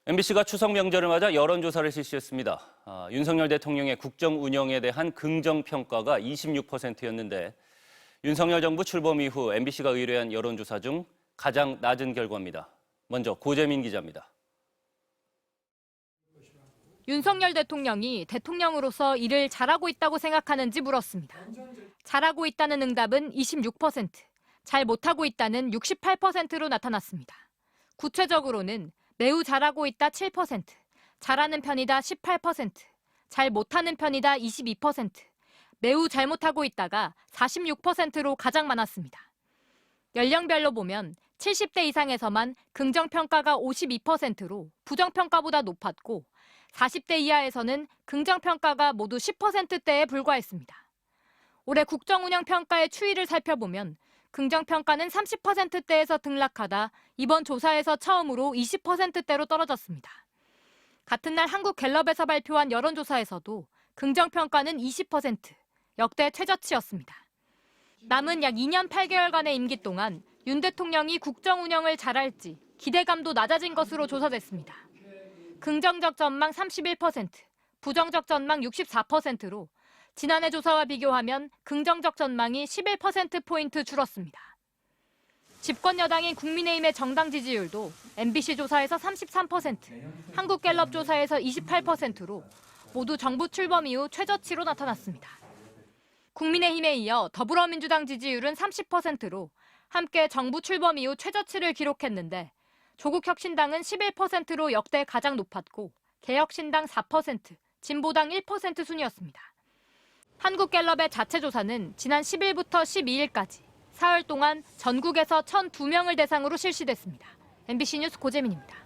MBC가 추석 명절을 맞아 여론조사를 실시했습니다. 윤석열 대통령의 국정 운영에 대한 긍정평가가 26%였는데 윤석열 정부 출범 이후 MBC가 의뢰한 여론조사 중 가장 낮은 결과입니다. 먼저 고재민 기자입니다. 윤석열 대통령이 대통령으로서 일을 잘하고 있다고 생각하는지 물었습니다. 잘하고 있다는 응답은 26%, 잘 못하고 있다는 68%로 나타났습니다. 구체적으로는 매우 잘하고 있다 7%, 잘하는 편이다 18%, 잘 못하는 편이다 22%, 매우 잘못하고 있다가 46%로 가장 많았습니다. 연령별로 보면 70대 이상에서만 긍정평가가 52%로 부정평가보다 높았고 40대 이하에서는 긍정평가가 모두 10%대에 불과했습니다. 올해 국정운영평가의 추이를 살펴보면 긍정평가는 30%대에서 등락하다 이번 조사에서 처음으로 20%대로 떨어졌습니다. 같은 날 한국갤럽에서 발표한 여론조사에서도 긍정평가는 20%, 역대 최저치였습니다. 남은 약 2년 8개월간의 임기 동안 윤 대통령이 국정운영을 잘할지 기대감도 낮아진 것으로 조사됐습니다. 긍정적 전망 31%, 부정적 전망 64%로 지난해 조사와 비교하면 긍정적 전망이 11%포인트 줄었습니다. 집권 여당인 국민의힘의 정당 지지율도 MBC 조사에서 33%, 한국갤럽 조사에서 28%로 모두 정부 출범 이후 최저치로 나타났습니다. 국민의힘에 이어 더불어민주당 지지율은 30%로 함께 정부 출범 이후 최저치를 기록했는데 조국혁신당은 11%로 역대 가장 높았고 개혁신당 4%, 진보당 1% 순이었습니다. 한국갤럽의 자체 조사는 지난 10일부터 12일까지 사흘 동안 전국에서 1,002명을 대상으로 실시됐습니다. MBC 뉴스 고재민입니다.